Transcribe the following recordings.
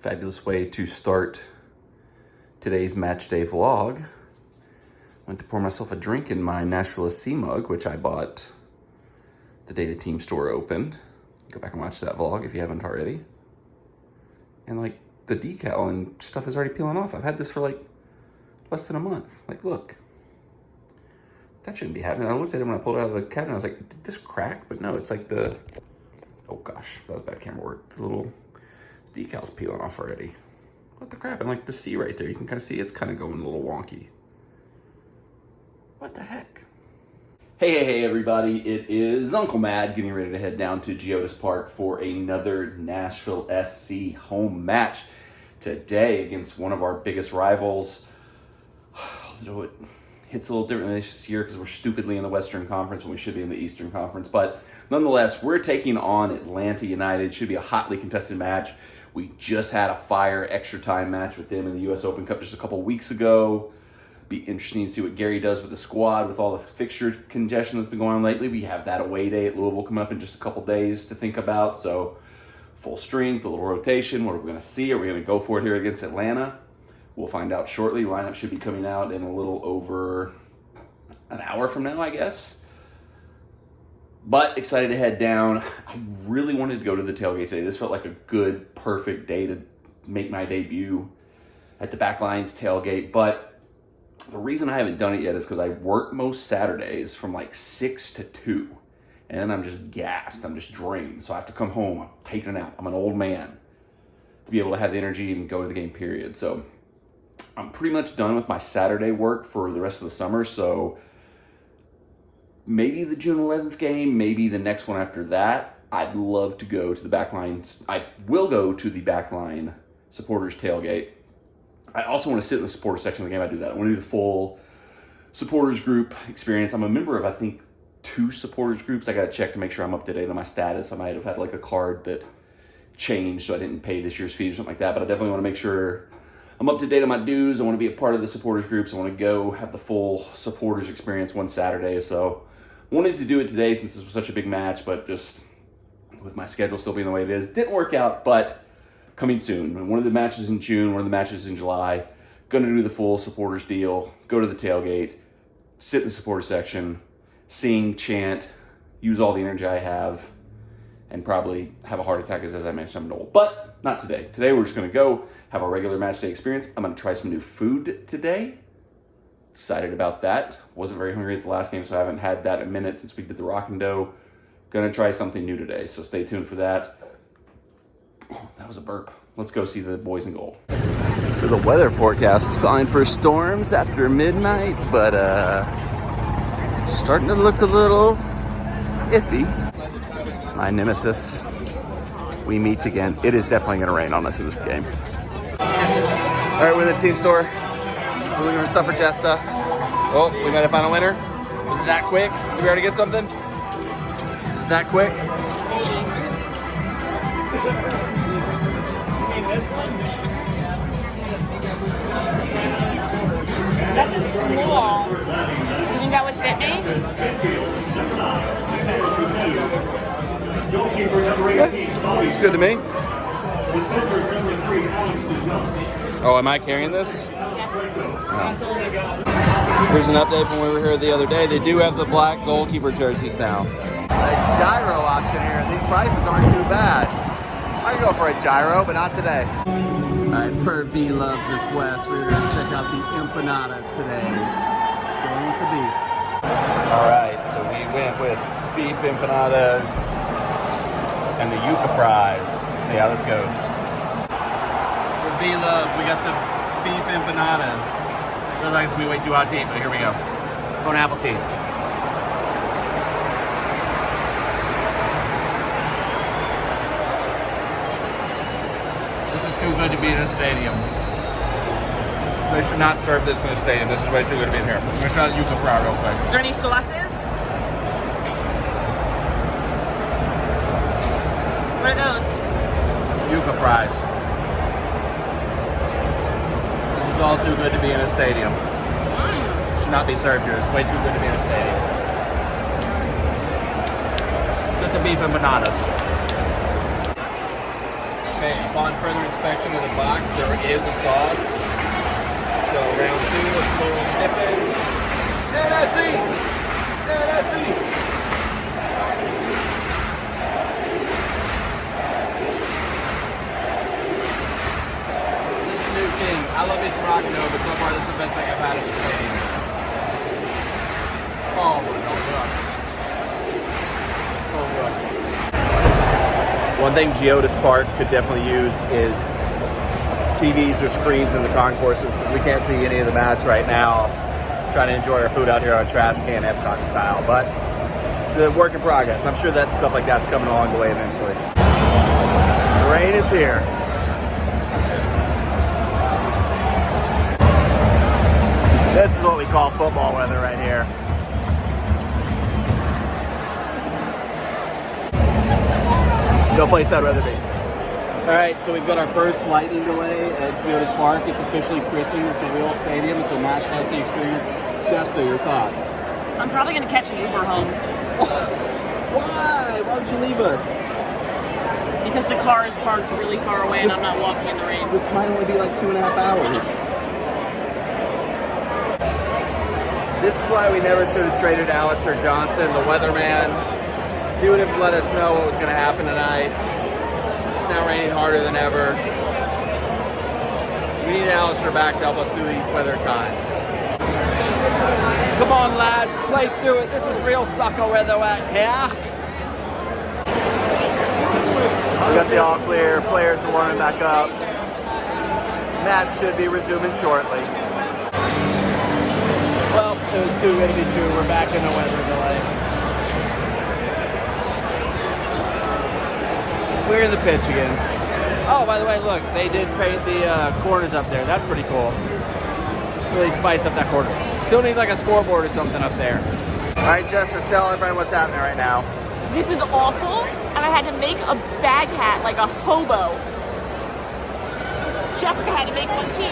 Fabulous way to start today's match day vlog. Went to pour myself a drink in my Nashville SC mug, which I bought the day the team store opened. Go back and watch that vlog if you haven't already. And like the decal and stuff is already peeling off. I've had this for like less than a month. Like, look, that shouldn't be happening. I looked at it when I pulled it out of the cabinet. I was like, did this crack? But no, it's like the, oh gosh, that was bad camera work. The little decal's peeling off already. What the crap? And like the C right there, you can kind of see it's kind of going a little wonky. What the heck? Hey everybody, it is Uncle Mad getting ready to head down to Geodis Park for another Nashville SC home match today against one of our biggest rivals. Although it hits a little differently this year because we're stupidly in the Western Conference when we should be in the Eastern Conference. But nonetheless, we're taking on Atlanta United. Should be a hotly contested match. We just had a fire extra time match with them in the U.S. Open Cup just a couple weeks ago. Be interesting to see what Gary does with the squad with all the fixture congestion that's been going on lately. We have that away day at Louisville coming up in just a couple days to think about. So full strength, a little rotation. What are we going to see? Are we going to go for it here against Atlanta? We'll find out shortly. Lineup should be coming out in a little over an hour from now, I guess. But excited to head down. I really wanted to go to the tailgate today. This felt like a good, perfect day to make my debut at the Backlines tailgate. But the reason I haven't done it yet is because I work most Saturdays from like 6 to 2. And I'm just gassed. I'm just drained. So I have to come home. I'm taking a nap. I'm an old man to be able to have the energy and go to the game, period. So I'm pretty much done with my Saturday work for the rest of the summer. So maybe the June 11th game, maybe the next one after that. I'd love to go to the Backlines. I will go to the Backline supporters tailgate. I also want to sit in the supporters section of the game. I do that. I want to do the full supporters group experience. I'm a member of, I think, 2 supporters groups. I got to check to make sure I'm up to date on my status. I might have had like a card that changed, so I didn't pay this year's fee or something like that. But I definitely want to make sure I'm up to date on my dues. I want to be a part of the supporters groups. I want to go have the full supporters experience one Saturday. So wanted to do it today since this was such a big match, but just with my schedule still being the way it is, didn't work out, but coming soon. One of the matches in June, one of the matches in July. Gonna do the full supporters deal, go to the tailgate, sit in the supporter section, sing, chant, use all the energy I have, and probably have a heart attack as I mentioned, I'm old. But not today. Today we're just gonna go have a regular match day experience. I'm gonna try some new food today. Excited about that. Wasn't very hungry at the last game, so I haven't had that in a minute since we did the rockin' dough. Gonna try something new today, so stay tuned for that. Oh, that was a burp. Let's go see the boys in gold. So the weather forecast is calling for storms after midnight, but starting to look a little iffy. My nemesis, we meet again. It is definitely gonna rain on us in this game. All right, we're in the team store. We're looking for stuff for Chesta. Oh, we might have found a winner. Was it that quick? Did we already get something? Is it that quick? That's a small. You think that would fit me? Yeah, it's good to me. Oh, am I carrying this? Yes. Oh. Here's an update from when we were here the other day. They do have the black goalkeeper jerseys now. A gyro option here. These prices aren't too bad. I could go for a gyro, but not today. All right, per V Love's request, we're gonna check out the empanadas today. Going with the beef. All right, so we went with beef empanadas and the yuca fries. Let's see how this goes. For V Love, we got the beef empanada. I feel like it's gonna be way too hot to eat, but here we go. Going apple teas. Too good to be in a stadium. They should not serve this in a stadium. This is way too good to be in here. I'm gonna try the yuca fry real quick. Is there any sauces? What are those? Yuca fries. This is all too good to be in a stadium. Should not be served here. It's way too good to be in a stadium. Get the beef empanadas. upon further inspection of the box, there is a sauce. So round 2, let's go dipping. This is New King. I love me some Rockano, but so far this is the best thing I've had at the stadium. Oh my God. Oh God. One thing Geodis Park could definitely use is TVs or screens in the concourses, because we can't see any of the match right now. Trying to enjoy our food out here on trash can Epcot style, but it's a work in progress. I'm sure that stuff like that's coming along the way eventually. The rain is here. This is what we call football weather right here. No place I'd rather be. All right, so we've got our first lightning delay at Geodis Park. It's officially christened. It's a real stadium. It's a Nashville SC experience. Jessica, your thoughts? I'm probably going to catch an Uber home. Why? Why would you leave us? Because the car is parked really far away and I'm not walking in the rain. This might only be like 2.5 hours. This is why we never should have traded Alistair Johnson, the weatherman. He would have let us know what was going to happen tonight. It's now raining harder than ever. We need Alistair back to help us through these weather times. Come on, lads, play through it. This is real sucker weather out here. We got the all clear. Players are warming back up. Match should be resuming shortly. Well, it was too good to be true. We're back in the weather delay. We're in the pitch again. Oh, by the way, look, they did paint the corners up there. That's pretty cool. Really spiced up that corner. Still need like a scoreboard or something up there. All right, Jessica, tell everyone what's happening right now. This is awful, and I had to make a bag hat like a hobo. Jessica had to make one too.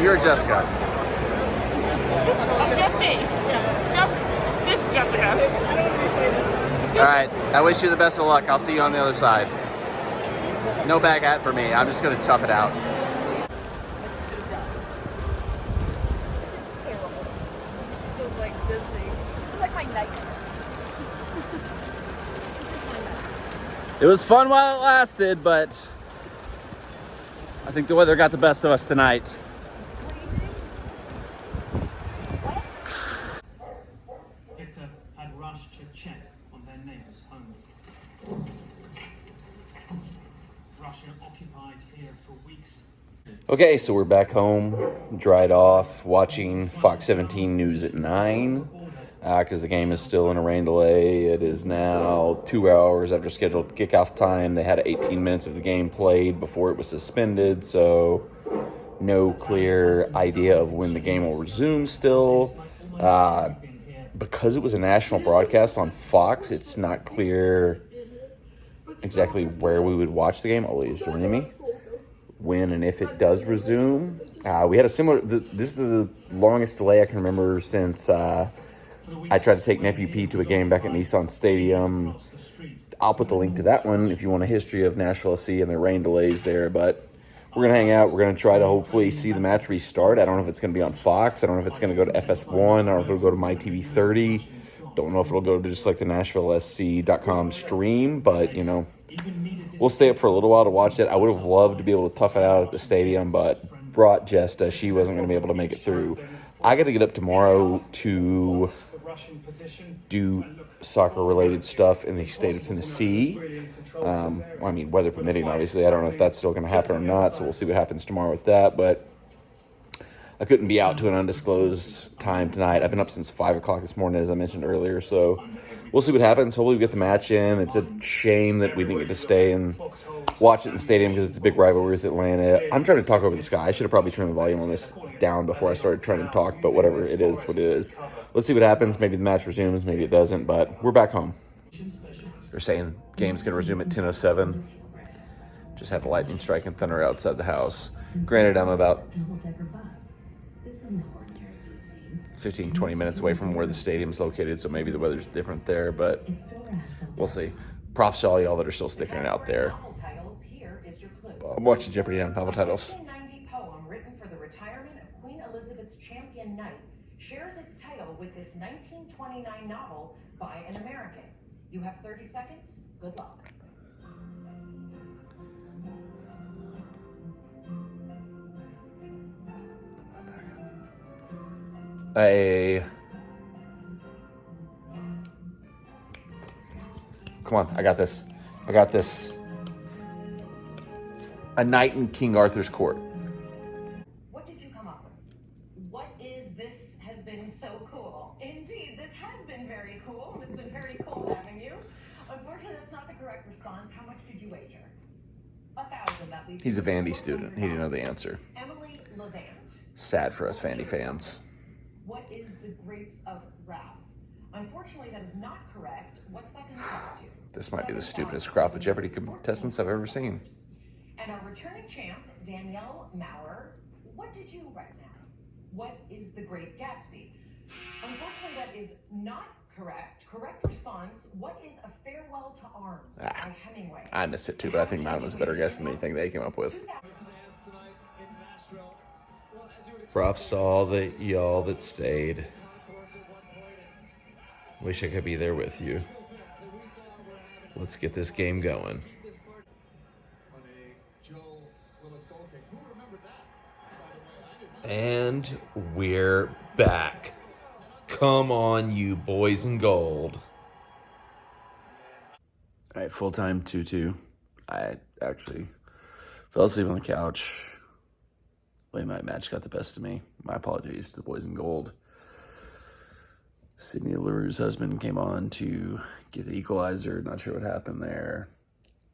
You're Jessica. I'm just me. This Jessica. All right, I wish you the best of luck. I'll see you on the other side. No bag hat for me. I'm just going to tough it out. It was fun while it lasted, but I think the weather got the best of us tonight. Victor had rushed to check on their neighbours' homes. Russia occupied here for weeks. Okay, so we're back home, dried off, watching Fox 17 News at 9, because the game is still in a rain delay. It is now 2 hours after scheduled kickoff time. They had 18 minutes of the game played before it was suspended, so no clear idea of when the game will resume still. Because it was a national broadcast on Fox, it's not clear exactly where we would watch the game. Ollie is joining me. When and if it does resume. We had a similar, this is the longest delay I can remember since I tried to take Nephew P to a game back at Nissan Stadium. I'll put the link to that one if you want a history of Nashville SC and their rain delays there, but we're going to hang out. We're going to try to hopefully see the match restart. I don't know if it's going to be on Fox. I don't know if it's going to go to FS1. I don't know if it'll go to MyTV30. Don't know if it'll go to just like the NashvilleSC.com stream, but, you know, we'll stay up for a little while to watch it. I would have loved to be able to tough it out at the stadium, but brought Jesta. She wasn't going to be able to make it through. I got to get up tomorrow to do soccer-related stuff in the state of Tennessee. I mean, weather permitting, obviously. I don't know if that's still going to happen or not, so we'll see what happens tomorrow with that. But I couldn't be out to an undisclosed time tonight. I've been up since 5 o'clock this morning, as I mentioned earlier, so we'll see what happens. Hopefully we get the match in. It's a shame that we didn't get to stay and watch it in the stadium because it's a big rivalry with Atlanta. I'm trying to talk over the sky. I should have probably turned the volume on this down before I started trying to talk, but whatever, it is what it is. Let's see what happens. Maybe the match resumes, maybe it doesn't, but we're back home. They're saying game's going to resume at 10:07. Just had a lightning strike and thunder outside the house. Granted, I'm about 15, 20 minutes away from where the stadium's located, so maybe the weather's different there, but we'll see. Props to all y'all that are still sticking it out there. is your clue. I'm watching Jeopardy now, novel titles. A 1990 poem written for the retirement of Queen Elizabeth's champion knight shares its title with this 1929 novel by an American. You have 30 seconds. Good luck. Come on, I got this. I got this. A Knight in King Arthur's Court. What did you come up with? What is this has been so cool? Indeed, this has been very cool. It's been very cool having you. Unfortunately, that's not the correct response. How much did you wager? 1,000. That leaves. He's a Vandy student. He didn't know the answer. Emily Levant. Sad for us Vandy fans. What is the grapes of wrath? Unfortunately, that is not correct. What's that going to cost you? This might be the stupidest crop of Jeopardy contestants I've ever seen. And our returning champ, Danielle Maurer, what did you write down? What is the Great Gatsby? Unfortunately, that is not correct. Correct response, what is A Farewell to Arms by Hemingway? I missed it too, but I think mine was a better guess than anything they came up with. Props to all the y'all that stayed. Wish I could be there with you. Let's get this game going. And we're back. Come on, you boys in gold. All right, full-time 2-2. I actually fell asleep on the couch. Late night match got the best of me. My apologies to the boys in gold. Sydney LaRue's husband came on to get the equalizer. Not sure what happened there.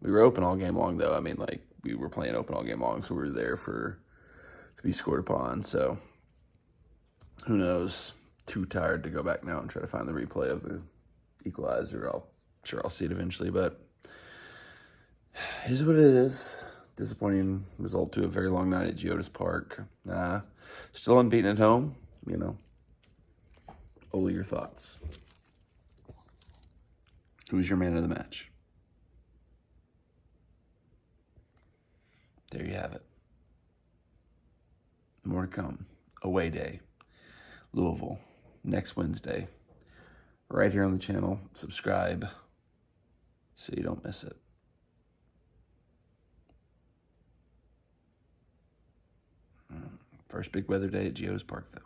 We were open all game long, though. I mean, like, we were playing open all game long, so we were there to be scored upon. So, who knows? Too tired to go back now and try to find the replay of the equalizer. I'll see it eventually, but it is what it is. Disappointing result to a very long night at Geodis Park. Still unbeaten at home, you know. Only your thoughts. Who's your man of the match? There you have it. More to come. Away day. Louisville. Next Wednesday. Right here on the channel. Subscribe so you don't miss it. First big weather day at Geodis Park, though.